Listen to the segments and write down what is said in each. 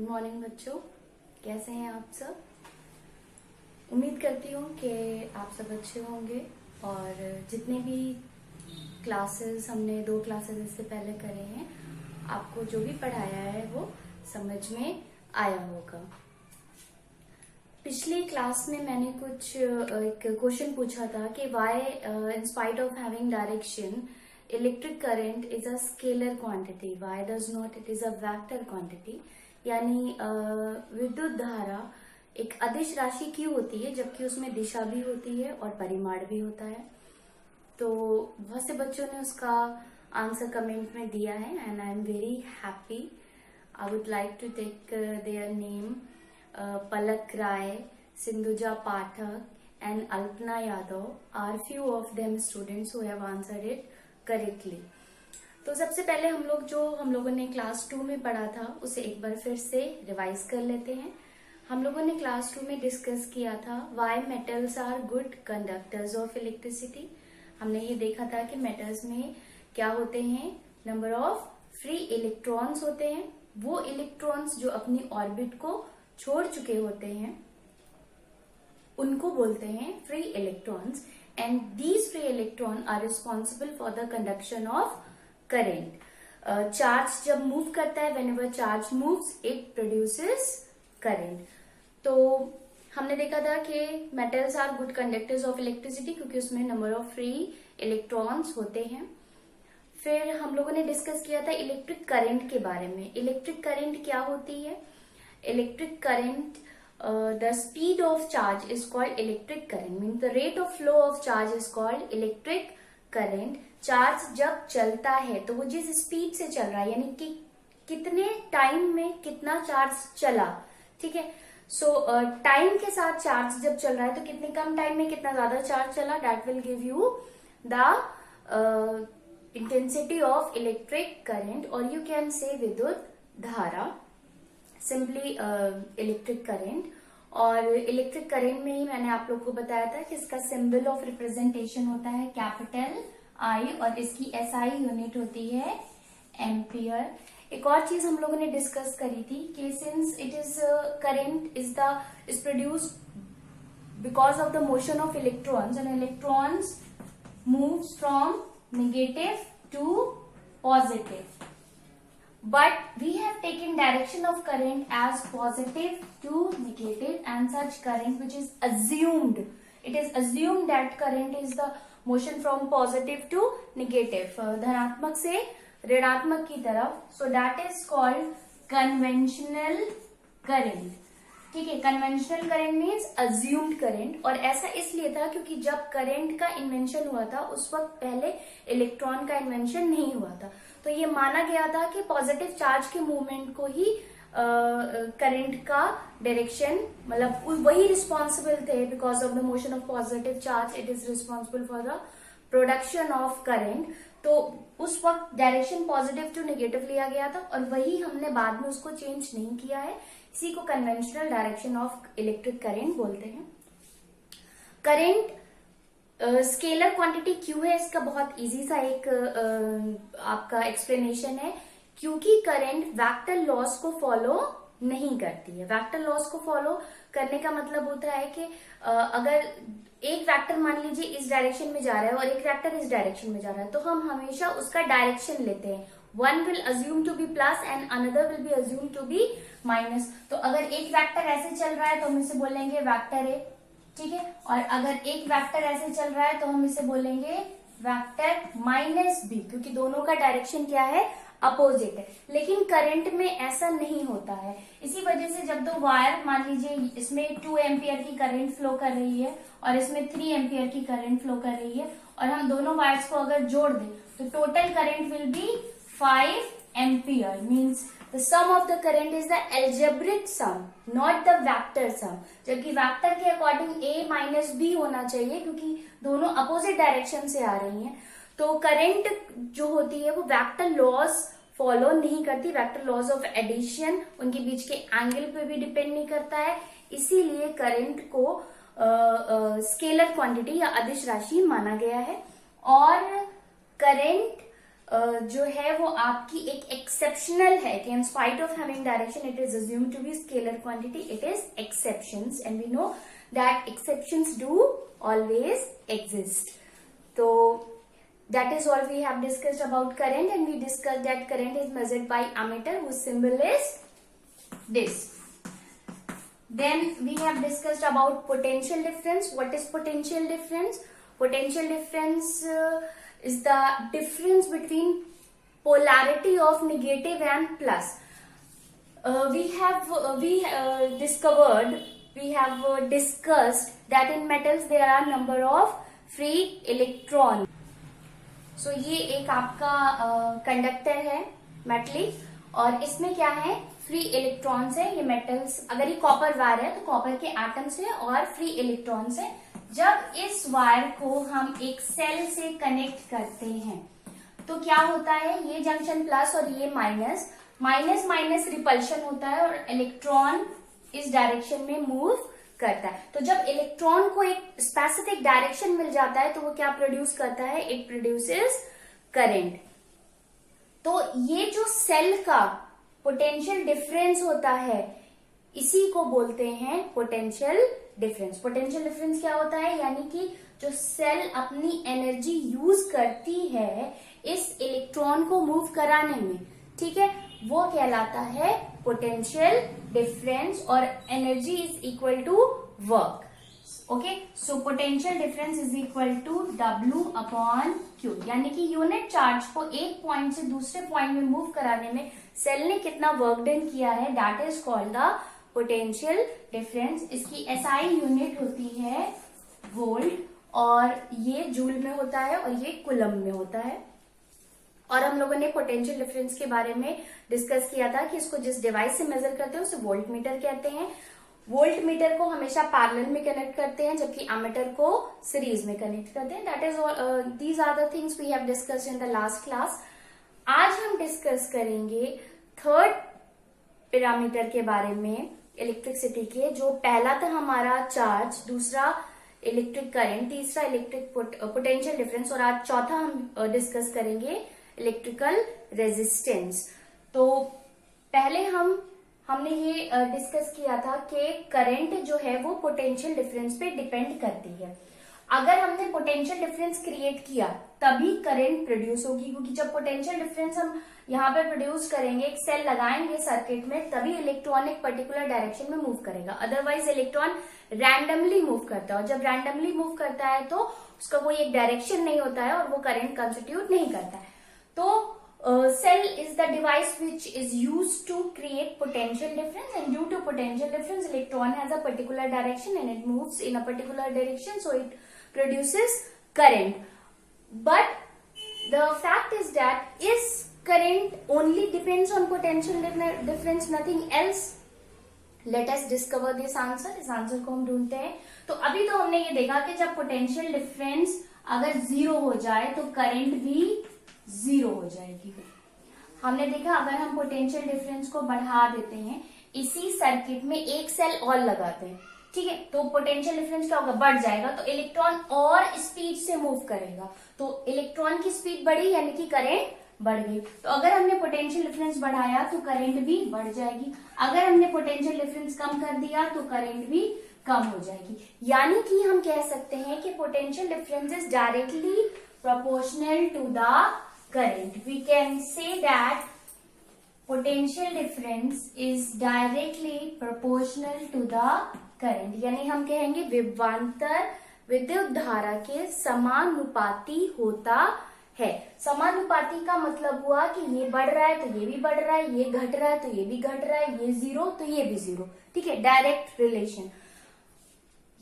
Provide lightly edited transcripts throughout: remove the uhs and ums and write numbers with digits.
Good morning बच्चों, कैसे हैं आप सब। उम्मीद करती हूँ कि आप सब अच्छे होंगे और जितने भी क्लासेस हमने 2 क्लासेस इससे पहले करे हैं, आपको जो भी पढ़ाया है वो समझ में आया होगा। पिछली क्लास में मैंने कुछ एक क्वेश्चन पूछा था कि why in spite of having direction electric current is a scalar quantity, why does not it is a vector quantity. यानी विद्युत धारा एक अदिश राशि क्यों होती है जबकि उसमें दिशा भी होती है और परिमाण भी होता है। तो बहुत से बच्चों ने उसका आंसर कमेंट में दिया है and I am very happy. I would like to take their name. Palak Rai, Sindhuja Pathak and Alpana Yadav are few of them students who have answered it correctly। तो सबसे पहले हम लोगों ने क्लास 2 में पढ़ा था उसे एक बार फिर से रिवाइज कर लेते हैं। हम लोगों ने क्लास 2 में डिस्कस किया था why metals are good conductors of electricity. हमने ये देखा था कि मेटल्स में क्या होते हैं, नंबर ऑफ फ्री इलेक्ट्रॉन्स होते हैं। वो इलेक्ट्रॉन्स जो अपनी ऑर्बिट को छोड़ चुके होते हैं उनको बोलते हैं free electrons and these free electron are responsible for the conduction of current. Charge जब मूव करता है, whenever charge moves it produces current. तो हमने देखा था कि metals are good conductors of electricity क्योंकि उसमें नंबर ऑफ फ्री इलेक्ट्रॉन्स होते हैं। फिर हम लोगों ने डिस्कस किया था इलेक्ट्रिक करंट के बारे में। इलेक्ट्रिक करंट क्या होती है? Electric current, the speed of charge is called electric current, means the rate of flow of charge is called electric current। Charge जब चलता है तो वो जिस स्पीड से चल रहा है, यानी कि कितने टाइम में कितना चार्ज चला, ठीक है। सो टाइम के साथ चार्ज जब चल रहा है तो कितने कम टाइम में कितना ज्यादा चार्ज चला, that will give you the intensity of electric current और यू कैन से विद्युत धारा, सिंपली इलेक्ट्रिक करंट। और इलेक्ट्रिक करंट में ही मैंने आप लोग को बताया था कि इसका सिंबल ऑफ रिप्रेजेंटेशन होता है कैपिटल आई और इसकी एसआई यूनिट होती है एम्पियर। एक और चीज हम लोगों ने डिस्कस करी थी कि since it is current is produced because of the motion of electrons and electrons moves from negative to positive, but we have taken direction of current as positive to negative and such current which is assumed, it is assumed that current is the motion from positive to negative, धनात्मक से ऋणात्मक की तरफ। so that is called conventional current, ठीक है। Conventional current means assumed current, और ऐसा इसलिए था क्योंकि जब करंट का इन्वेंशन हुआ था उस वक्त पहले इलेक्ट्रॉन का इन्वेंशन नहीं हुआ था। तो ये माना गया था कि पॉजिटिव चार्ज के मूवमेंट को ही करंट का डायरेक्शन, मतलब वही रिस्पॉन्सिबल थे। Because of the motion of positive charge it is responsible for the production of current. तो उस वक्त डायरेक्शन पॉजिटिव टू नेगेटिव लिया गया था और वही हमने बाद में उसको चेंज नहीं किया है। इसी को conventional direction of electric current बोलते हैं। करंट स्केलर क्वांटिटी क्यों है, इसका बहुत इजी सा एक आपका एक्सप्लेनेशन है। क्योंकि करंट वेक्टर लॉस को फॉलो नहीं करती है। वेक्टर लॉस को फॉलो करने का मतलब होता है कि अगर एक वेक्टर मान लीजिए इस डायरेक्शन में जा रहा है और एक वेक्टर इस डायरेक्शन में जा रहा है तो हम हमेशा उसका डायरेक्शन लेते हैं। One will assume to be plus and another will be assume to be minus. तो अगर एक वेक्टर ऐसे चल रहा है तो हम इसे बोलेंगे वेक्टर ए, ठीक है। और अगर एक वेक्टर ऐसे चल रहा है तो हम इसे बोलेंगे वेक्टर माइनस बी, क्योंकि दोनों का डायरेक्शन क्या है, अपोजिट है। लेकिन करंट में ऐसा नहीं होता है। इसी वजह से जब दो वायर, मान लीजिए इसमें 2 एम्पियर की करंट फ्लो कर रही है और इसमें 3 एम्पियर की करंट फ्लो कर रही है और हम दोनों वायर्स को अगर जोड़ दें तो total current will be 5 ampere. Means the sum of the current is the algebraic sum, not the vector sum। जबकि वेक्टर के अकॉर्डिंग a माइनस बी होना चाहिए क्योंकि दोनों अपोजिट डायरेक्शन से आ रही हैं। तो करंट जो होती है वो वेक्टर लॉज फॉलो नहीं करती। वेक्टर लॉज ऑफ एडिशन उनके बीच के एंगल पे भी डिपेंड नहीं करता है। इसीलिए करंट को स्केलर क्वांटिटी या अदिश राशि माना गया है। और करंट जो है वो आपकी एक एक्सेप्शनल है कि in spite of having direction it is assumed to be scalar quantity, it is exceptions and we know that exceptions do always exist. तो that is all we have discussed about current, and we discussed that current is measured by ammeter whose symbol is this. Then we have discussed about potential difference. What is potential difference? Potential difference is the difference between polarity of negative and plus. We have discussed that in metals there are number of free electron. So ये एक आपका conductor है metallic, और इसमें क्या है, free electrons है. ये मेटल्स, अगर ये कॉपर वायर है तो कॉपर के एटम्स है और फ्री इलेक्ट्रॉन्स है. जब इस वायर को हम एक सेल से कनेक्ट करते हैं तो क्या होता है, ये जंक्शन प्लस और ये माइनस, माइनस माइनस रिपल्शन होता है और इलेक्ट्रॉन इस डायरेक्शन में मूव करता है. तो जब इलेक्ट्रॉन को एक स्पेसिफिक डायरेक्शन मिल जाता है तो वो क्या प्रोड्यूस करता है, इट प्रोड्यूसेस करंट. तो ये जो सेल का पोटेंशियल डिफरेंस होता है इसी को बोलते हैं पोटेंशियल डिफरेंस. पोटेंशियल डिफरेंस क्या होता है, यानी कि जो सेल अपनी एनर्जी यूज करती है इस इलेक्ट्रॉन को मूव कराने में, ठीक है, वो कहलाता है पोटेंशियल डिफरेंस, और energy is equal to work. Okay, so potential difference is equal to W upon Q, यानी कि यूनिट चार्ज को एक पॉइंट से दूसरे पॉइंट में मूव कराने में सेल ने कितना वर्क डन किया है, that is called the potential difference. इसकी SI यूनिट होती है वोल्ट, और ये जूल में होता है और ये कूलम में होता है. और हम लोगों ने पोटेंशियल डिफरेंस के बारे में डिस्कस किया था कि इसको जिस डिवाइस से मेजर करते हैं उसे वोल्ट मीटर कहते हैं. वोल्ट मीटर को हमेशा पैरेलल में कनेक्ट करते हैं, जबकि एमीटर को सीरीज में कनेक्ट करते हैं. That is these are the things we have discussed in the last class. आज हम डिस्कस करेंगे थर्ड पैरामीटर के बारे में इलेक्ट्रिसिटी के, जो पहला था हमारा चार्ज, दूसरा इलेक्ट्रिक करंट, तीसरा इलेक्ट्रिक पोटेंशियल डिफरेंस, और आज चौथा हम डिस्कस करेंगे इलेक्ट्रिकल रेजिस्टेंस. तो पहले हमने ये डिस्कस किया था कि करंट जो है वो पोटेंशियल डिफरेंस पे डिपेंड करती है. अगर हमने पोटेंशियल डिफरेंस क्रिएट किया तभी करंट प्रोड्यूस होगी, क्योंकि जब पोटेंशियल डिफरेंस हम यहाँ पे प्रोड्यूस करेंगे, एक सेल लगाएंगे सर्किट में, तभी इलेक्ट्रॉन एक पर्टिकुलर डायरेक्शन में मूव करेगा. अदरवाइज इलेक्ट्रॉन रैंडमली मूव करता है, और जब रैंडमली मूव करता है तो उसका कोई एक डायरेक्शन नहीं होता है और वो करंट कंस्टिट्यूट नहीं करता है. तो cell is the device which is used to create potential difference, and due to potential difference electron has a particular direction and it moves in a particular direction, so it produces current. But the fact is that is current only depends on potential difference, nothing else. Let us discover this answer. इस answer को हम ढूंढते हैं. तो अभी तो हमने ये देखा कि जब पोटेंशियल डिफरेंस अगर जीरो हो जाए तो करंट भी जीरो हो जाएगी. हमने देखा अगर हम पोटेंशियल डिफरेंस को बढ़ा देते हैं, इसी सर्किट में एक सेल और लगाते हैं, ठीक है, तो पोटेंशियल डिफरेंस क्या होगा, बढ़ जाएगा. तो इलेक्ट्रॉन और स्पीड से मूव करेगा, तो इलेक्ट्रॉन की स्पीड बढ़ी यानी कि करंट बढ़ गई. तो अगर हमने पोटेंशियल डिफरेंस बढ़ाया तो करंट भी बढ़ जाएगी. अगर हमने पोटेंशियल डिफरेंस कम कर दिया तो करंट भी कम हो जाएगी. यानी कि हम कह सकते हैं कि potential difference is directly proportional to the current. We can say that potential difference is directly proportional to the current. यानी हम कहेंगे विभवांतर विद्युत धारा के समानुपाती होता है. समानुपाती का मतलब हुआ कि ये बढ़ रहा है तो ये भी बढ़ रहा है, ये घट रहा है तो ये भी घट रहा है, ये जीरो तो ये भी जीरो, ठीक है, डायरेक्ट रिलेशन.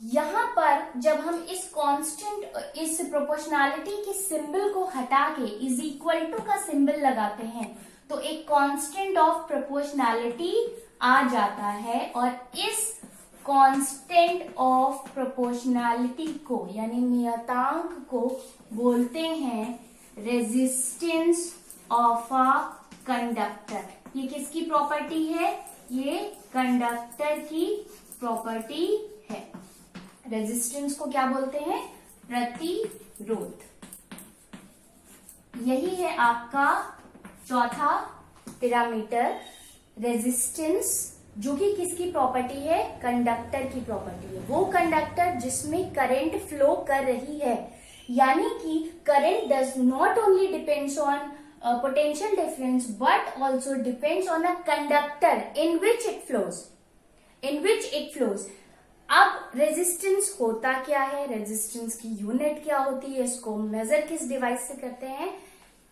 यहां पर जब हम इस कांस्टेंट, इस प्रोपोर्शनैलिटी के सिंबल को हटा के इज इक्वल टू का सिंबल लगाते हैं तो एक कांस्टेंट ऑफ प्रोपोर्शनैलिटी आ जाता है, और इस कांस्टेंट ऑफ प्रोपोर्शनैलिटी को यानी नियतांक को बोलते हैं रेजिस्टेंस ऑफ अ कंडक्टर. ये किसकी प्रॉपर्टी है, ये कंडक्टर की प्रॉपर्टी है. रेजिस्टेंस को क्या बोलते हैं, प्रतिरोध. यही है आपका चौथा पैरामीटर, रेजिस्टेंस, जो कि किसकी प्रॉपर्टी है, कंडक्टर की प्रॉपर्टी है। वो कंडक्टर जिसमें करंट फ्लो कर रही है, यानी कि current does not only depends on potential difference but also depends on a conductor in which it flows. अब रेजिस्टेंस होता क्या है, रेजिस्टेंस की यूनिट क्या होती है, इसको मेजर किस डिवाइस से करते हैं,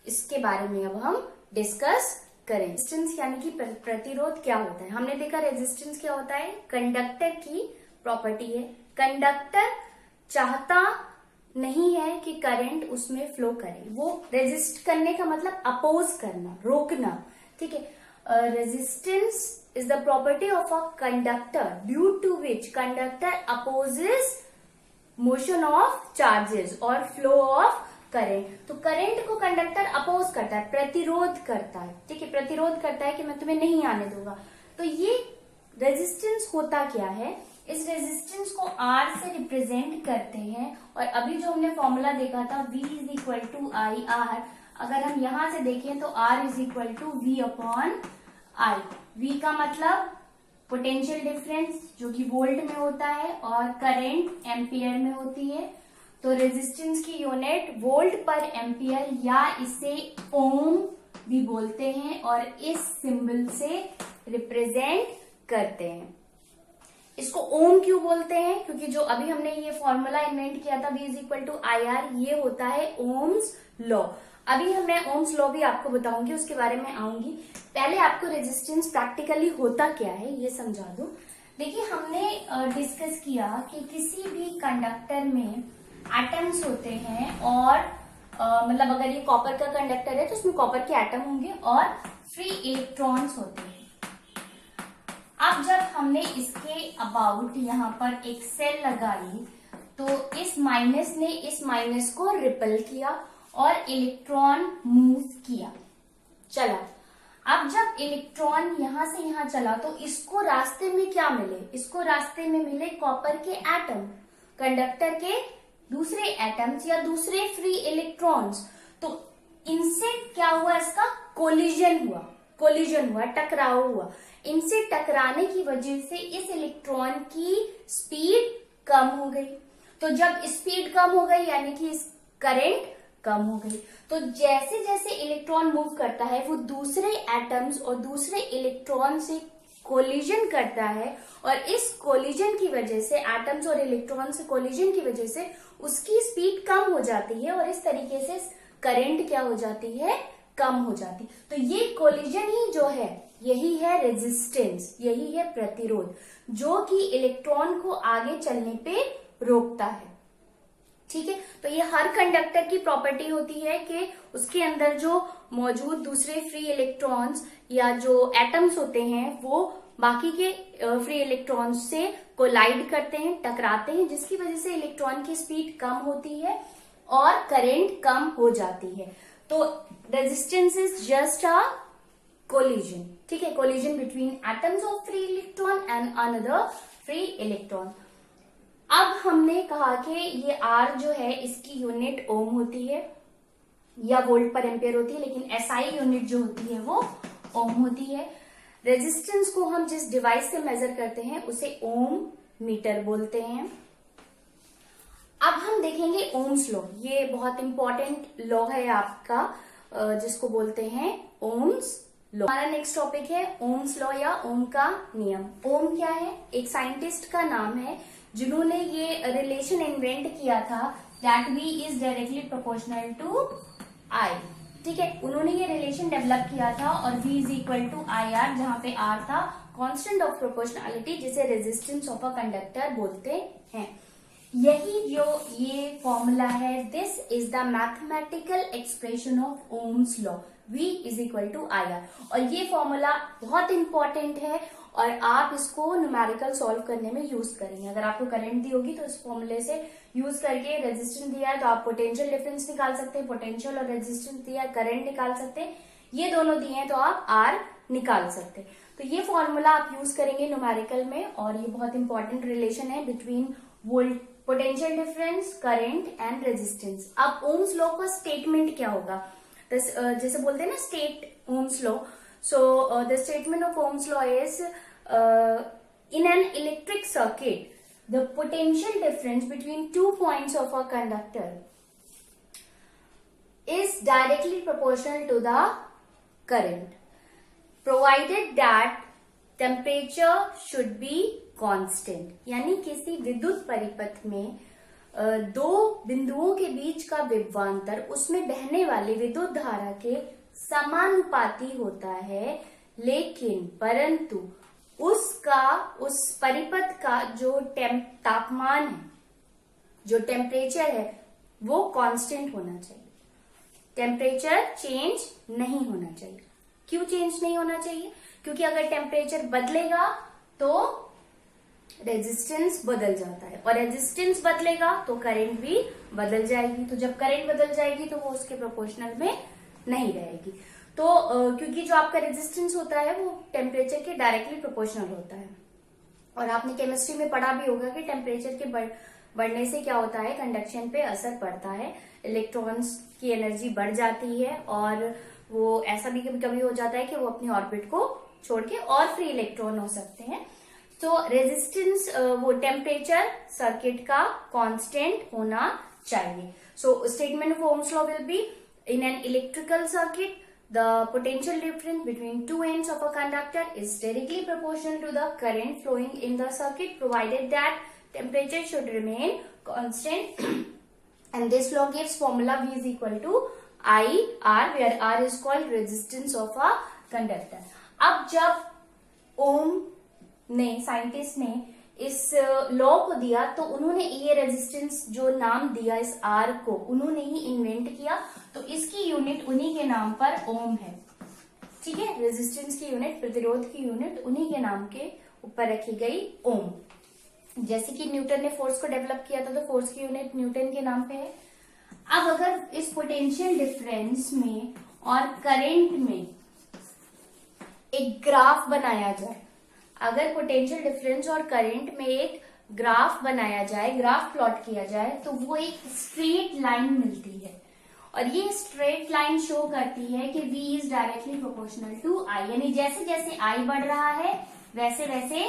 इसके बारे में अब हम डिस्कस करें। रेजिस्टेंस यानी कि प्रतिरोध क्या होता है। हमने देखा रेजिस्टेंस क्या होता है, कंडक्टर की प्रॉपर्टी है। कंडक्टर चाहता नहीं है कि करंट उसमें फ्लो करे, वो रेजिस्ट करने का मतलब अपोज करना, रोकना, ठीक है। Resistance is the property of a conductor due to which conductor opposes motion of charges or flow of current। तो करंट को कंडक्टर अपोज करता है, प्रतिरोध करता है, ठीक है, प्रतिरोध करता है कि मैं तुम्हें नहीं आने दूंगा। तो ये रेजिस्टेंस होता क्या है, इस रेजिस्टेंस को R से रिप्रेजेंट करते हैं। और अभी जो हमने फॉर्मूला देखा था V is equal to I R, अगर हम यहां से देखें तो R is equal to V upon I. V का मतलब पोटेंशियल डिफरेंस जो कि वोल्ट में होता है और करंट एम्पियर में होती है। तो रेजिस्टेंस की यूनिट वोल्ट पर एम्पियर या इसे ओम भी बोलते हैं और इस सिंबल से रिप्रेजेंट करते हैं। इसको ओम क्यों बोलते हैं, क्योंकि जो अभी हमने ये फॉर्मूला इन्वेंट किया था V is equal to I R, ये होता है ओम्स लॉ। अभी मैं ओम्स लॉ भी आपको बताऊंगी, उसके बारे में आऊंगी। पहले आपको रेजिस्टेंस प्रैक्टिकली होता क्या है ये समझा दूं। देखिए, हमने डिस्कस किया कि किसी भी कंडक्टर में एटम्स होते हैं और मतलब अगर ये कॉपर का कंडक्टर है तो उसमें कॉपर के एटम होंगे और फ्री इलेक्ट्रॉन्स होते हैं। अब जब हमने इसके अबाउट यहाँ पर एक सेल लगाई तो इस माइनस ने इस माइनस को रिपल किया और इलेक्ट्रॉन मूव किया, चला। अब जब इलेक्ट्रॉन यहां से यहां चला तो इसको रास्ते में क्या मिले, इसको रास्ते में मिले कॉपर के एटम, कंडक्टर के दूसरे एटम्स या दूसरे फ्री इलेक्ट्रॉन्स। तो इनसे क्या हुआ, इसका कोलिजन हुआ, टकराव हुआ। इनसे टकराने की वजह से इस इलेक्ट्रॉन की स्पीड कम हो गई। तो जब स्पीड कम हो गई यानी कि करंट कम हो गई। तो जैसे जैसे इलेक्ट्रॉन मूव करता है वो दूसरे एटम्स और दूसरे इलेक्ट्रॉन से कोलिजन करता है और इस कोलिजन की वजह से, एटम्स और इलेक्ट्रॉन से कोलिजन की वजह से उसकी स्पीड कम हो जाती है और इस तरीके से करंट क्या हो जाती है, कम हो जाती। तो ये कोलिजन ही जो है यही है रेजिस्टेंस, यही है प्रतिरोध, जो कि इलेक्ट्रॉन को आगे चलने पे रोकता है, ठीक है। तो ये हर कंडक्टर की प्रॉपर्टी होती है कि उसके अंदर जो मौजूद दूसरे फ्री इलेक्ट्रॉन्स या जो एटम्स होते हैं वो बाकी के फ्री इलेक्ट्रॉन्स से कोलाइड करते हैं, टकराते हैं, जिसकी वजह से इलेक्ट्रॉन की स्पीड कम होती है और करंट कम हो जाती है। तो resistance is just a collision, ठीक है, collision between atoms of free electron and another free electron. अब हमने कहा कि ये R जो है इसकी यूनिट ओम होती है या वोल्ट पर एम्पियर होती है, लेकिन SI यूनिट जो होती है वो ओम होती है। रेजिस्टेंस को हम जिस डिवाइस से मेजर करते हैं उसे ओम मीटर बोलते हैं। अब हम देखेंगे ओम्स लॉ, ये बहुत इंपॉर्टेंट लॉ है आपका जिसको बोलते हैं ओम्स लॉ। हमारा नेक्स्ट टॉपिक है ओम्स लॉ या ओम का नियम। ओम क्या है, एक साइंटिस्ट का नाम है जिन्होंने ये रिलेशन इन्वेंट किया था that V is directly proportional to I, ठीक है। उन्होंने ये रिलेशन डेवलप किया था और V is equal to I R, जहां पे R था कांस्टेंट ऑफ प्रोपोर्शनलिटी, जिसे रेजिस्टेंस ऑफ अ कंडक्टर बोलते हैं। यही जो ये फॉर्मूला है, this is the mathematical expression of Ohm's law, V is equal to I R. और ये फॉर्मूला बहुत इंपॉर्टेंट है और आप इसको न्यूमेरिकल सॉल्व करने में यूज करेंगे। अगर आपको करंट दी होगी तो इस फॉर्मूले से यूज करके, रेजिस्टेंस दिया है तो आप पोटेंशियल डिफरेंस निकाल सकते हैं, पोटेंशियल और रेजिस्टेंस दिया है करंट निकाल सकते हैं, ये दोनों दिए हैं तो आप R निकाल सकते हैं। तो ये फॉर्मूला आप यूज करेंगे न्यूमेरिकल में और ये बहुत इंपॉर्टेंट रिलेशन है between volt, potential difference, current and resistance. अब ओम्स लॉ का स्टेटमेंट क्या होगा, जैसे बोलते हैं ना state Ohm's law, so the statement of Ohm's law is in an electric circuit the potential difference between 2 points of a conductor is directly proportional to the current provided that temperature should be constant। यानी किसी विद्युत परिपथ में दो बिंदुओं के बीच का विभवांतर उसमें बहने वाली विद्युत धारा के समानुपाती होता है, लेकिन परंतु उस परिपथ का जो तापमान है, जो टेम्परेचर है, वो कांस्टेंट होना चाहिए। टेम्परेचर चेंज नहीं होना चाहिए। क्यों चेंज नहीं होना चाहिए? क्योंकि अगर टेम्परेचर बदलेगा तो रेजिस्टेंस बदल जाता है, और रेजिस्टेंस बदलेगा तो करंट भी बदल जाएगी। तो जब करंट बदल जाएगी तो वो उसके प्रोपोर्शनल में नहीं रहेगी। तो क्योंकि जो आपका रेजिस्टेंस होता है वो टेम्परेचर के डायरेक्टली प्रोपोर्शनल होता है। और आपने केमिस्ट्री में पढ़ा भी होगा कि टेम्परेचर के बढ़ने से क्या होता है, कंडक्शन पे असर पड़ता है, इलेक्ट्रॉन्स की एनर्जी बढ़ जाती है, और वो ऐसा भी कभी कभी हो जाता है कि वो अपनी ऑर्बिट को छोड़ के और फ्री इलेक्ट्रॉन हो सकते हैं। तो रेजिस्टेंस वो टेम्परेचर सर्किट का कांस्टेंट होना चाहिए। So statement of Ohm's law will be in an electrical circuit the potential difference between two ends of a conductor is directly proportional to the current flowing in the circuit provided that temperature should remain constant and this law gives formula V is equal to IR where R is called resistance of a conductor। अब जब ओम ने, scientist ने इस law को दिया तो उन्होंने ये रेजिस्टेंस जो नाम दिया इस आर को, उन्होंने ही इन्वेंट किया, तो इसकी यूनिट उन्हीं के नाम पर ओम है। ठीक है, रेजिस्टेंस की यूनिट, प्रतिरोध की यूनिट उन्हीं के नाम के ऊपर रखी गई ओम। जैसे कि न्यूटन ने फोर्स को डेवलप किया था तो फोर्स की यूनिट न्यूटन के नाम पे है। अब अगर इस पोटेंशियल डिफरेंस में और करंट में एक ग्राफ बनाया जाए, अगर पोटेंशियल डिफरेंस और करंट में एक ग्राफ बनाया जाए, ग्राफ प्लॉट किया जाए, तो वो एक स्ट्रेट लाइन मिलती है, और ये स्ट्रेट लाइन शो करती है कि V is directly proportional to I, यानी जैसे जैसे I बढ़ रहा है वैसे वैसे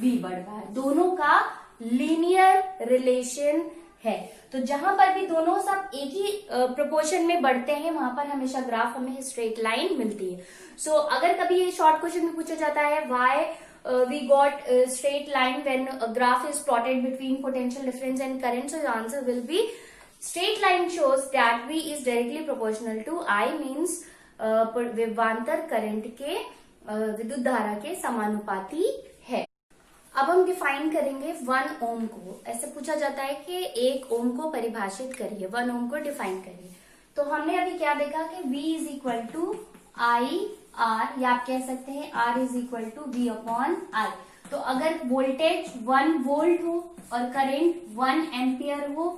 V बढ़ रहा है। दोनों का लीनियर रिलेशन है। तो जहां पर भी दोनों सब एक ही प्रोपोर्शन में बढ़ते हैं वहां पर हमेशा ग्राफ हमें स्ट्रेट लाइन मिलती है। सो अगर कभी ये शॉर्ट क्वेश्चन में पूछा जाता है why we got a straight line when a graph is plotted between potential difference and current, so the answer will be straight line shows that V is directly proportional to I means विभवांतर current के विद्युत धारा के समानुपाती है। अब हम define करेंगे 1 ओम को। ऐसे पूछा जाता है कि 1 ओम को परिभाषित करिए, 1 ओम को डिफाइन करिए। तो हमने अभी क्या देखा कि V is equal to I R, या आप कह सकते हैं R is equal to V upon I। तो अगर वोल्टेज 1 वोल्ट हो और करंट 1 एम्पियर हो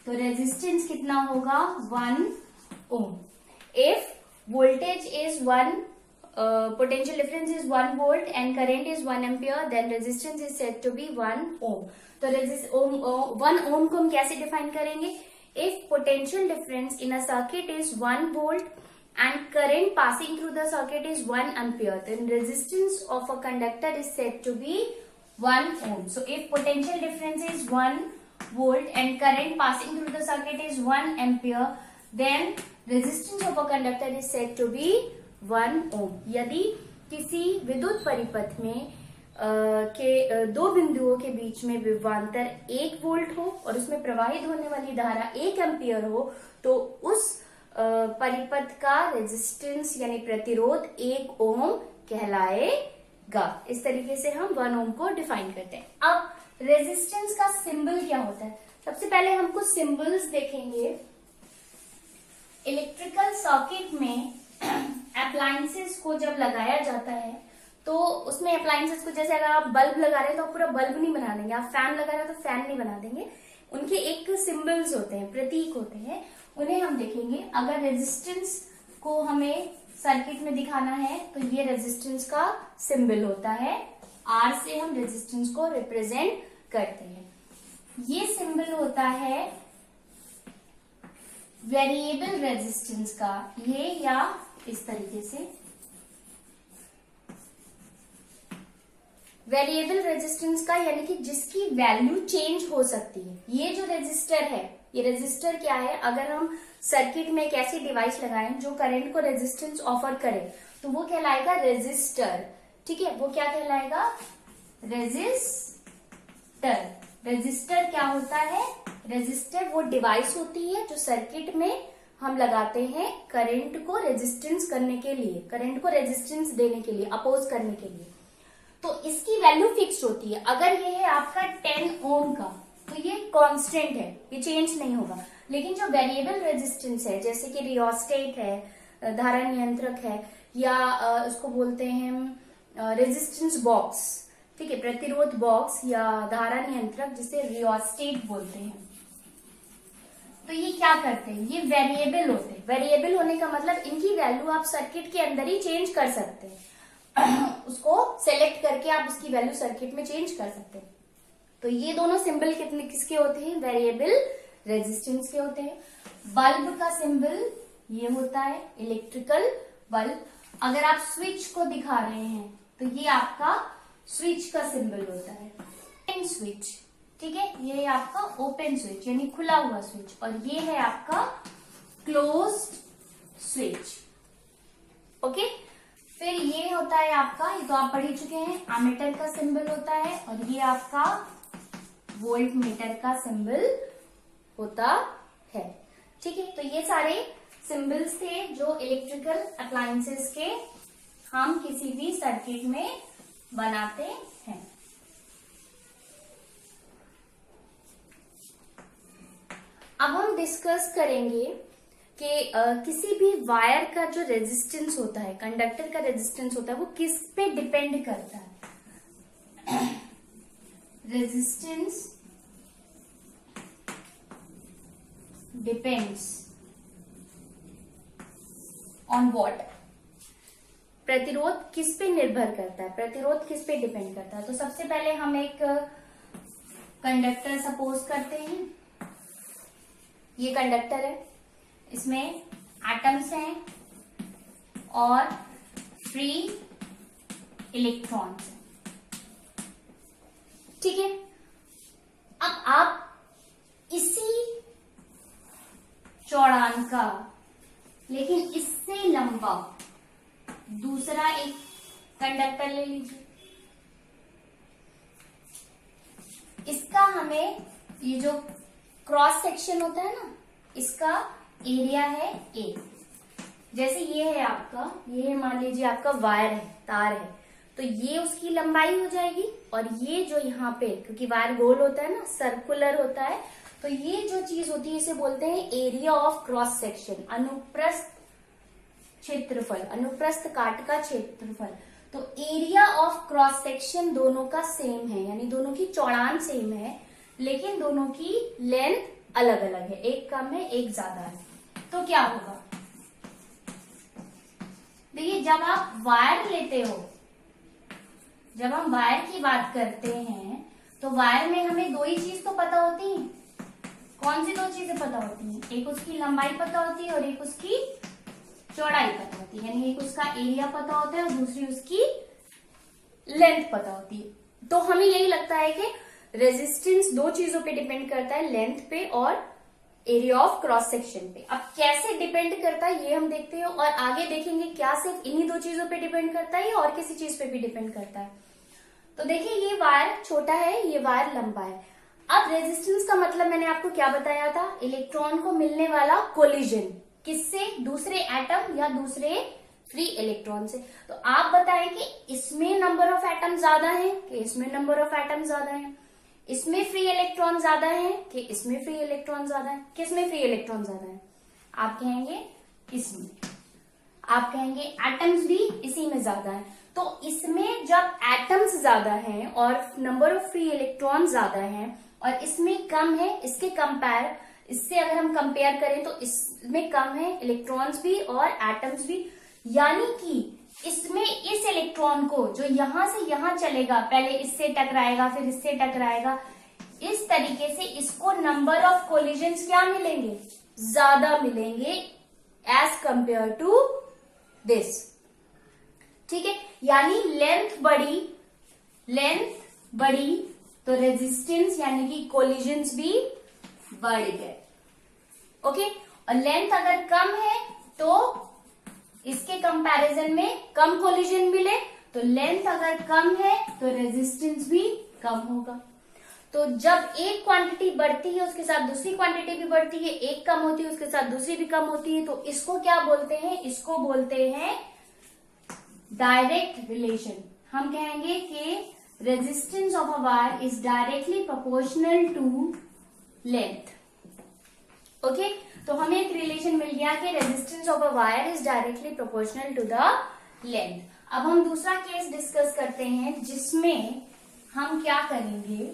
तो रेजिस्टेंस कितना होगा, 1 ohm. If voltage is 1, potential difference is 1 volt and current is 1 ampere, then resistance is said to be 1 ohm। तो 1 ohm को हम कैसे डिफाइन करेंगे? If potential difference in a circuit is 1 volt and current passing through the circuit is 1 ampere, then resistance of a conductor is said to be 1 ohm। So if potential difference is 1 volt and current passing through the circuit is 1 ampere, then resistance of a conductor is said to be 1 ohm। यदि किसी विद्युत परिपथ में के दो बिंदुओं के बीच में विभवांतर 1 वोल्ट हो और उसमें प्रवाहित होने वाली धारा 1 एम्पियर हो तो उस परिपथ का रेजिस्टेंस यानी प्रतिरोध 1 ओम कहलाएगा। इस तरीके से हम 1 ओम को डिफाइन करते हैं। अब रेजिस्टेंस का सिंबल क्या होता है? सबसे पहले हम कुछ सिंबल्स देखेंगे। इलेक्ट्रिकल सर्किट में अप्लायंसेस को जब लगाया जाता है तो उसमें अप्लायंसेस को, जैसे अगर आप बल्ब लगा रहे हैं तो आप पूरा बल्ब नहीं बना देंगे, आप फैन लगा रहे हैं तो फैन नहीं बना देंगे। उनके एक सिंबल्स होते हैं, प्रतीक होते हैं, उन्हें हम देखेंगे। अगर रेजिस्टेंस को हमें सर्किट में दिखाना है तो ये रेजिस्टेंस का सिंबल होता है, आर से हम रेजिस्टेंस को रिप्रेजेंट करते हैं। ये सिंबल होता है वेरिएबल रेजिस्टेंस का, ये या इस तरीके से वेरिएबल रेजिस्टेंस का, यानी कि जिसकी वैल्यू चेंज हो सकती है। ये जो रेजिस्टर है, ये रेजिस्टर क्या है, अगर हम सर्किट में एक ऐसी डिवाइस लगाएं जो करंट को रेजिस्टेंस ऑफर करे तो वो कहलाएगा रेजिस्टर। ठीक है, वो क्या कहलाएगा, रेजिस्टर। रेजिस्टर क्या होता है, रेजिस्टर वो डिवाइस होती है जो सर्किट में हम लगाते हैं करंट को रेजिस्टेंस करने के लिए, करंट को रेजिस्टेंस देने के लिए, अपोज करने के लिए। तो इसकी वैल्यू फिक्स होती है। अगर ये है आपका 10 ओम का तो ये कांस्टेंट है, ये चेंज नहीं होगा। लेकिन जो वेरिएबल रेजिस्टेंस है, जैसे कि रियोस्टेट है, धारा नियंत्रक है, या उसको बोलते हैं रेजिस्टेंस बॉक्स, ठीक है, प्रतिरोध बॉक्स या धारा नियंत्रक, जिसे रियोस्टेट बोलते हैं। तो ये क्या करते हैं, ये वेरिएबल होते हैं। वेरिएबल होने का मतलब इनकी वैल्यू आप सर्किट के अंदर ही चेंज कर सकते हैं। उसको सेलेक्ट करके आप उसकी वैल्यू सर्किट में चेंज कर सकते हैं। तो ये दोनों सिंबल कितने किसके होते हैं, वेरिएबल रेजिस्टेंस के होते हैं। बल्ब का सिंबल ये होता है, इलेक्ट्रिकल बल्ब। अगर आप स्विच को दिखा रहे हैं तो ये आपका स्विच का सिंबल होता है, ओपन स्विच। ठीक है, ये आपका ओपन स्विच यानी खुला हुआ स्विच, और ये है आपका क्लोज्ड स्विच। ओके, फिर ये होता है आपका, ये तो आप पढ़ ही चुके हैं, एमीटर का सिंबल होता है, और ये आपका वोल्ट मीटर का सिंबल होता है। ठीक है, तो ये सारे सिंबल्स थे जो इलेक्ट्रिकल अप्लायंसेस के हम किसी भी सर्किट में बनाते हैं। अब हम डिस्कस करेंगे कि किसी भी वायर का जो रेजिस्टेंस होता है, कंडक्टर का रेजिस्टेंस होता है, वो किस पे डिपेंड करता है। रेजिस्टेंस डिपेंड्स ऑन व्हाट, प्रतिरोध किस पे निर्भर करता है, प्रतिरोध किस पे डिपेंड करता है। तो सबसे पहले हम एक कंडक्टर सपोज करते हैं, ये कंडक्टर है, इसमें एटम्स हैं और फ्री इलेक्ट्रॉन्स हैं। ठीक है, अब आप इसी चौड़ान का लेकिन इससे लंबा दूसरा एक कंडक्टर ले लीजिए। इसका हमें ये जो क्रॉस सेक्शन होता है ना, इसका एरिया है ए। जैसे ये है आपका, ये मान लीजिए आपका वायर है, तार है, तो ये उसकी लंबाई हो जाएगी। और ये जो यहाँ पे, क्योंकि वायर गोल होता है ना, सर्कुलर होता है, तो ये जो चीज होती है इसे बोलते हैं एरिया ऑफ क्रॉस सेक्शन, अनुप्रस्थ क्षेत्रफल, अनुप्रस्थ काट का क्षेत्रफल। तो एरिया ऑफ क्रॉस सेक्शन दोनों का सेम है, यानी दोनों की चौड़ान सेम है, लेकिन दोनों की लेंथ अलग अलग है, एक कम है एक ज्यादा है। तो क्या होगा, देखिए जब आप वायर लेते हो, जब हम वायर की बात करते हैं तो वायर में हमें दो ही चीज तो पता होती है। कौन सी दो चीजें पता होती हैं, एक उसकी लंबाई पता होती है और एक उसकी चौड़ाई पता होती है, यानी एक उसका एरिया पता होता है और दूसरी उसकी लेंथ पता होती है। तो हमें यही लगता है कि रेजिस्टेंस दो चीजों पे डिपेंड करता है, लेंथ पे और एरिया ऑफ क्रॉस सेक्शन पे। अब कैसे डिपेंड करता है ये हम देखते हैं, और आगे देखेंगे क्या सिर्फ इन्हीं दो चीजों पे डिपेंड करता है या और किसी चीज पे भी डिपेंड करता है। तो देखिए ये वायर छोटा है, ये वायर लंबा है। अब रेजिस्टेंस का मतलब मैंने आपको क्या बताया था, इलेक्ट्रॉन को मिलने वाला कोलिजन, किससे, दूसरे एटम या दूसरे फ्री इलेक्ट्रॉन से। तो आप बताएं कि इसमें नंबर ऑफ एटम ज्यादा है कि इसमें नंबर ऑफ एटम ज्यादा है, इसमें फ्री इलेक्ट्रॉन ज्यादा है कि इसमें फ्री इलेक्ट्रॉन ज्यादा है, किसमें फ्री इलेक्ट्रॉन ज्यादा है, आप कहेंगे इसमें, आप कहेंगे एटम्स भी इसी में ज्यादा है। तो इसमें जब एटम्स ज्यादा हैं और नंबर ऑफ फ्री इलेक्ट्रॉन ज्यादा हैं और इसमें कम है, इसके कंपेयर, इससे अगर हम कंपेयर करें तो इसमें कम है इलेक्ट्रॉन्स भी और एटम्स भी, यानी कि इसमें इस इलेक्ट्रॉन को जो यहां से यहां चलेगा, पहले इससे टकराएगा फिर इससे टकराएगा, इस तरीके से इसको नंबर ऑफ कोलिजन्स क्या मिलेंगे, ज्यादा मिलेंगे एज कंपेयर टू दिस। ठीक है, यानी लेंथ बढ़ी तो रेजिस्टेंस यानी कि कोलिजन्स भी बढ़ गए। ओके, और लेंथ अगर कम है तो इसके कंपैरिजन में कम कोलिजन मिले, तो लेंथ अगर कम है तो रेजिस्टेंस भी कम होगा। तो जब एक क्वांटिटी बढ़ती है उसके साथ दूसरी क्वांटिटी भी बढ़ती है, एक कम होती है उसके साथ दूसरी भी कम होती है, तो इसको क्या बोलते हैं? इसको बोलते हैं डायरेक्ट रिलेशन। हम कहेंगे कि resistance of a wire is directly proportional to length. Okay, तो हमें एक रिलेशन मिल गया कि resistance of a wire is directly proportional to the length. अब हम दूसरा केस डिस्कस करते हैं जिसमें हम क्या करेंगे,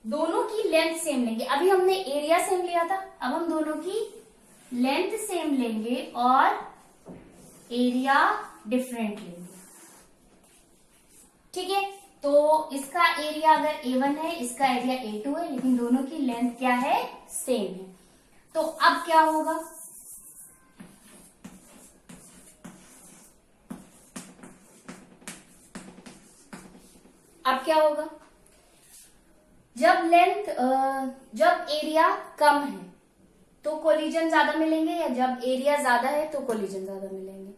दोनों की लेंथ सेम लेंगे। अभी हमने एरिया सेम लिया था, अब हम दोनों की लेंथ सेम लेंगे और एरिया डिफरेंट लेंगे। ठीक है, तो इसका एरिया अगर A1 है, इसका एरिया A2 है, लेकिन दोनों की लेंथ क्या है? सेम है। तो अब क्या होगा? अब क्या होगा? जब एरिया कम है तो कोलिजन ज्यादा मिलेंगे, या जब एरिया ज्यादा है तो कोलिजन ज्यादा मिलेंगे?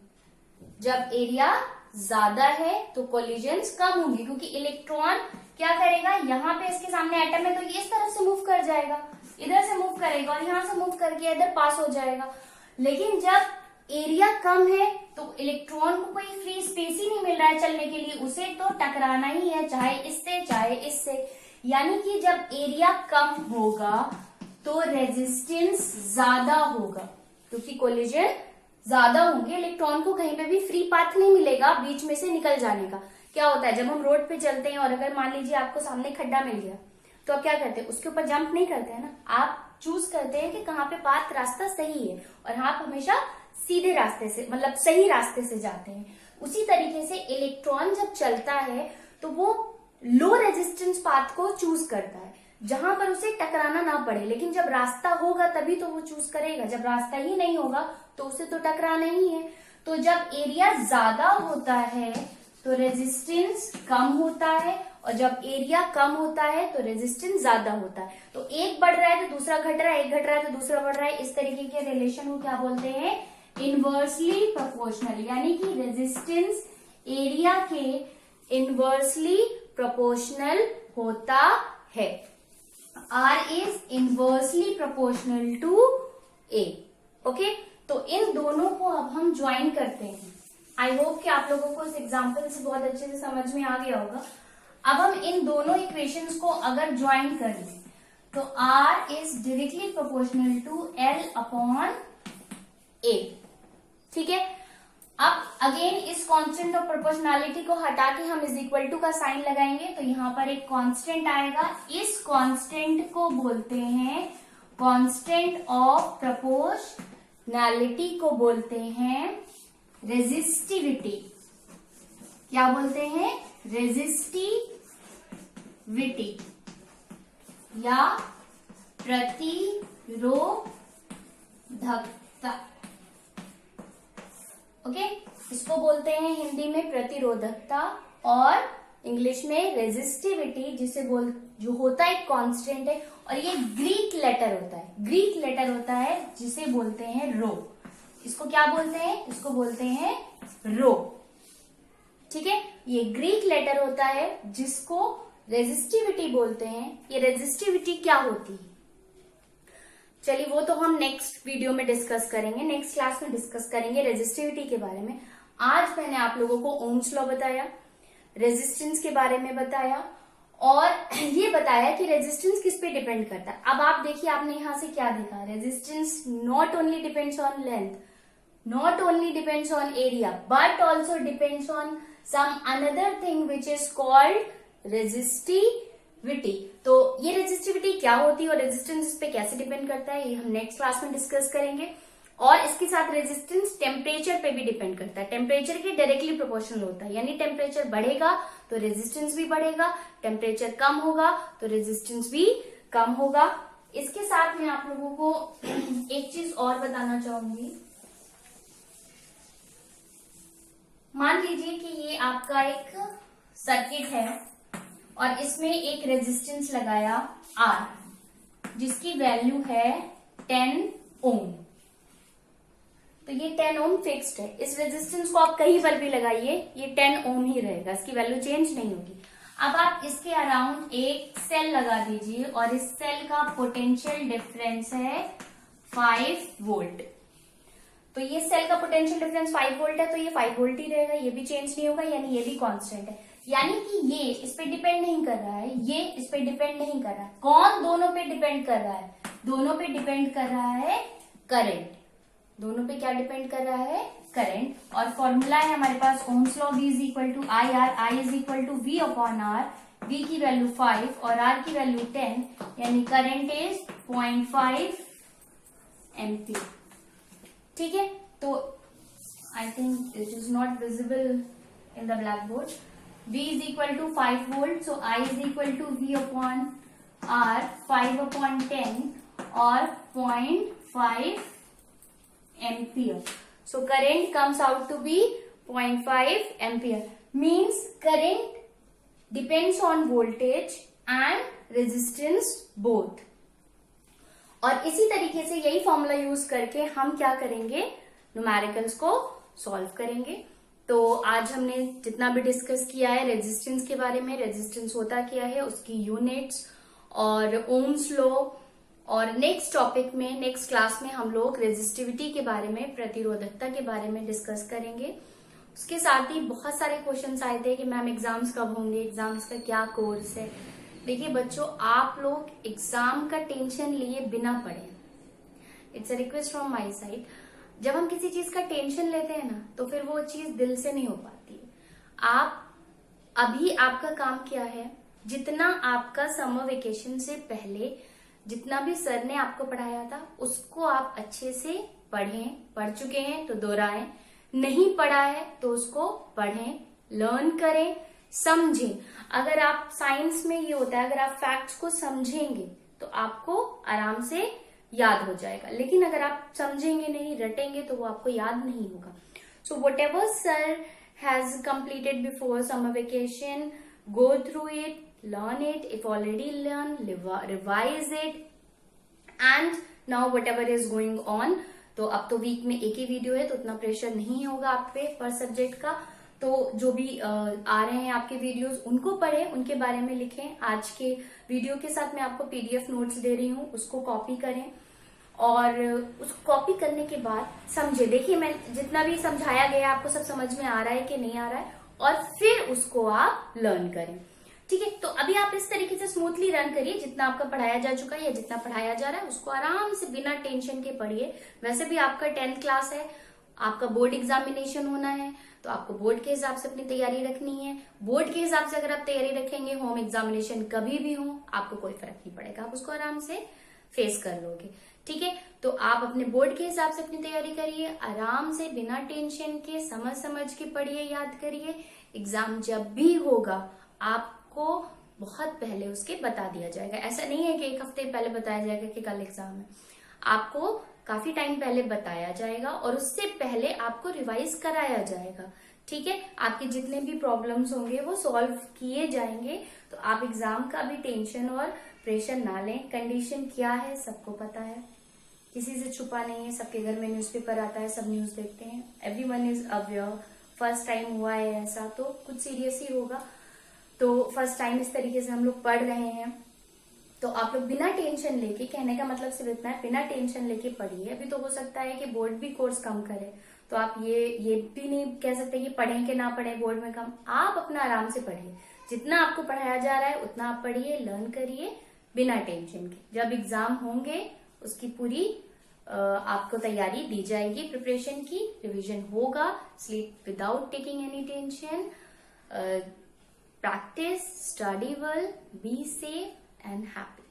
जब एरिया ज्यादा है तो कोलिजन्स कम होंगे, क्योंकि इलेक्ट्रॉन क्या करेगा, यहाँ पे इसके सामने एटम है तो ये इस तरफ से मूव कर जाएगा, इधर से मूव करेगा और यहाँ से मूव करके इधर पास हो जाएगा। लेकिन जब एरिया कम है तो इलेक्ट्रॉन को कोई फ्री स्पेस ही नहीं मिल रहा है चलने के लिए, उसे तो टकराना ही है, चाहे इससे चाहे इससे। यानी कि जब एरिया कम होगा तो रेजिस्टेंस ज्यादा होगा, क्योंकि कोलिजन ज्यादा होंगे, इलेक्ट्रॉन को कहीं पे भी फ्री पाथ नहीं मिलेगा बीच में से निकल जाने का। क्या होता है, जब हम रोड पे चलते हैं और अगर मान लीजिए आपको सामने खड्डा मिल गया तो आप क्या करते हैं? उसके ऊपर जंप नहीं करते हैं ना, आप चूज करते हैं कि कहाँ पे पाथ रास्ता सही है, और आप हमेशा सीधे रास्ते से, मतलब सही रास्ते से जाते हैं। उसी तरीके से इलेक्ट्रॉन जब चलता है तो वो लो रेजिस्टेंस पाथ को चूज करता है, जहां पर उसे टकराना ना पड़े। लेकिन जब रास्ता होगा तभी तो वो चूज करेगा, जब रास्ता ही नहीं होगा तो उसे तो टकराना ही है। तो जब एरिया ज्यादा होता है तो रेजिस्टेंस कम होता है, और जब एरिया कम होता है तो रेजिस्टेंस ज्यादा होता है। तो एक बढ़ रहा है तो दूसरा घट रहा है, एक घट रहा है तो दूसरा बढ़ रहा है। इस तरीके के रिलेशन को क्या बोलते हैं? इनवर्सली प्रोपोर्शनल, यानी कि रेजिस्टेंस एरिया के इनवर्सली प्रोपोर्शनल होता है। R is inversely proportional to A. Okay, तो इन दोनों को अब हम ज्वाइन करते हैं। आई होप कि आप लोगों को इस एग्जाम्पल से बहुत अच्छे से समझ में आ गया होगा। अब हम इन दोनों इक्वेशंस को अगर ज्वाइन कर लें तो R is directly proportional to L upon A। ठीक है, अब अगेन इस कांस्टेंट ऑफ प्रोपोर्शनैलिटी को हटा के हम इज इक्वल टू का साइन लगाएंगे, तो यहां पर एक कांस्टेंट आएगा। इस कांस्टेंट को बोलते हैं कांस्टेंट ऑफ प्रोपोर्शनैलिटी, को बोलते हैं रेजिस्टिविटी। क्या बोलते हैं? रेजिस्टिविटी या प्रतिरोधकता। ओके, इसको बोलते हैं हिंदी में प्रतिरोधकता और इंग्लिश में रेजिस्टिविटी, जो होता है कांस्टेंट है, और ये ग्रीक लेटर होता है जिसे बोलते हैं रो। इसको क्या बोलते हैं? इसको बोलते हैं रो। ठीक है, ये ग्रीक लेटर होता है जिसको रेजिस्टिविटी बोलते हैं। ये रेजिस्टिविटी क्या होती है, चलिए वो तो हम नेक्स्ट वीडियो में डिस्कस करेंगे, नेक्स्ट क्लास में डिस्कस करेंगे रेजिस्टिविटी के बारे में। आज मैंने आप लोगों को ओम्स लॉ बताया, रेजिस्टेंस के बारे में बताया, और ये बताया कि रेजिस्टेंस किस पे डिपेंड करता है। अब आप देखिए, आपने यहां से क्या देखा, resistance not only depends on length, not only depends on area, but also depends on some another thing which is called resistivity. तो ये रेजिस्टिविटी क्या होती है और रेजिस्टेंस पे कैसे डिपेंड करता है, ये हम नेक्स्ट क्लास में डिस्कस करेंगे। और इसके साथ रेजिस्टेंस टेम्परेचर पे भी डिपेंड करता है, टेम्परेचर के डायरेक्टली प्रोपोर्शनल होता है, यानी टेम्परेचर बढ़ेगा तो रेजिस्टेंस भी बढ़ेगा, टेम्परेचर कम होगा तो रेजिस्टेंस भी कम होगा। इसके साथ मैं आप लोगों को एक चीज और बताना चाहूंगी। मान लीजिए कि ये आपका एक सर्किट है और इसमें एक रेजिस्टेंस लगाया R, जिसकी वैल्यू है 10 ओम। तो ये 10 ओम फिक्स्ड है। इस रेजिस्टेंस को आप कहीं पर भी लगाइए, ये 10 ओम ही रहेगा, इसकी वैल्यू चेंज नहीं होगी। अब आप इसके अराउंड एक सेल लगा दीजिए और इस सेल का पोटेंशियल डिफरेंस है 5 वोल्ट। तो ये सेल का पोटेंशियल डिफरेंस 5 वोल्ट है, तो ये 5 वोल्ट ही रहेगा, ये भी चेंज नहीं होगा, यानी ये भी कांस्टेंट है। यानी कि ये इस पे डिपेंड नहीं कर रहा है, ये इस पे डिपेंड नहीं कर रहा है। कौन दोनों पे डिपेंड कर रहा है? दोनों पे डिपेंड कर रहा है करंट। दोनों पे क्या डिपेंड कर रहा है? करंट। और फॉर्मूला है हमारे पास Ohm's law, V is equal to I R, I is equal to V upon R. V की वैल्यू 5 और R की वैल्यू 10, यानी करंट इज 0.5 एम्पियर। ठीक है, तो I think it is not visible in the black board. V is equal to 5 volt, so I is equal to V upon R, 5 upon 10 और 0.5 ampere. So current comes out to be 0.5 ampere. Means current depends on voltage and resistance both. और इसी तरीके से यही formula use करके हम क्या करेंगे? न्यूमेरिकल्स को सॉल्व करेंगे। तो आज हमने जितना भी डिस्कस किया है रेजिस्टेंस के बारे में, रेजिस्टेंस होता क्या है, उसकी यूनिट्स और ओम्स लॉ, और नेक्स्ट टॉपिक में, नेक्स्ट क्लास में हम लोग रेजिस्टिविटी के बारे में, प्रतिरोधकता के बारे में डिस्कस करेंगे। उसके साथ ही बहुत सारे क्वेश्चंस आए थे कि मैम एग्जाम्स कब होंगे, एग्जाम्स का क्या कोर्स है। देखिए बच्चों, आप लोग एग्जाम का टेंशन लिए बिना पढ़े, it's a request from my side. जब हम किसी चीज का टेंशन लेते हैं ना, तो फिर वो चीज दिल से नहीं हो पाती है। आप अभी आपका काम क्या है, जितना आपका समर वेकेशन से पहले जितना भी सर ने आपको पढ़ाया था उसको आप अच्छे से पढ़ें, पढ़ चुके हैं तो दोहराएं, नहीं पढ़ा है तो उसको पढ़ें, लर्न करें, समझें। अगर आप साइंस में ये होता है, अगर आप फैक्ट्स को समझेंगे तो आपको आराम से याद हो जाएगा, लेकिन अगर आप समझेंगे नहीं, रटेंगे, तो वो आपको याद नहीं होगा। So what ever sir has completed before summer vacation, go through it, learn it. If already learned, revise it. And now whatever is going on, तो अब तो वीक में एक ही वीडियो है, तो उतना प्रेशर नहीं होगा आप पे पर सब्जेक्ट का। तो जो भी आ रहे हैं आपके वीडियोस, उनको पढ़ें, उनके बारे में लिखें। आज के वीडियो के साथ मैं आपको PDF नोट्स दे रही हूँ, उसको कॉपी करें और उसको कॉपी करने के बाद समझे। देखिए मैं जितना भी समझाया गया आपको सब समझ में आ रहा है कि नहीं आ रहा है, और फिर उसको आप लर्न करें। ठीक है, तो अभी आप इस तरीके से स्मूथली रन करिए। जितना आपका पढ़ाया जा चुका है या जितना पढ़ाया जा रहा है उसको आराम से बिना टेंशन के पढ़िए। वैसे भी आपका 10th क्लास है, आपका बोर्ड एग्जामिनेशन होना है, तो आपको बोर्ड के हिसाब से अपनी तैयारी रखनी है। बोर्ड के हिसाब से अगर आप तैयारी रखेंगे, होम एग्जामिनेशन कभी भी हो, आपको कोई फर्क नहीं पड़ेगा, आप उसको आराम से फेस कर लोगे। ठीक है, तो आप अपने बोर्ड के हिसाब से अपनी तैयारी करिए, आराम से बिना टेंशन के समझ समझ के पढ़िए, याद करिए। एग्जाम जब भी होगा आपको बहुत पहले उसके बता दिया जाएगा। ऐसा नहीं है कि एक हफ्ते पहले बताया जाएगा कि कल एग्जाम है, आपको काफी टाइम पहले बताया जाएगा और उससे पहले आपको रिवाइज कराया जाएगा। ठीक है, आपके जितने भी प्रॉब्लम्स होंगे वो सॉल्व किए जाएंगे। तो आप एग्जाम का भी टेंशन और प्रेशर ना लें। कंडीशन क्या है सबको पता है, किसी से छुपा नहीं है, सबके घर में न्यूज़पेपर आता है, सब न्यूज देखते हैं, everyone is aware. First time हुआ है ऐसा तो कुछ सीरियस ही होगा। तो फर्स्ट टाइम इस तरीके से हम लोग पढ़ रहे हैं, तो आप लोग बिना टेंशन लेके, कहने का मतलब सिर्फ इतना है, बिना टेंशन लेके पढ़िए। अभी तो हो सकता है कि बोर्ड भी कोर्स कम करे, तो आप ये भी नहीं कह सकते कि पढ़ें कि ना पढ़ें, बोर्ड में कम। आप अपना आराम से पढ़िए, जितना आपको पढ़ाया जा रहा है उतना आप पढ़िए, लर्न करिए बिना टेंशन के। जब एग्जाम होंगे उसकी पूरी आपको तैयारी दी जाएगी, प्रिपरेशन की, रिवीजन होगा, sleep without taking any tension, practice, study well, be safe and happy.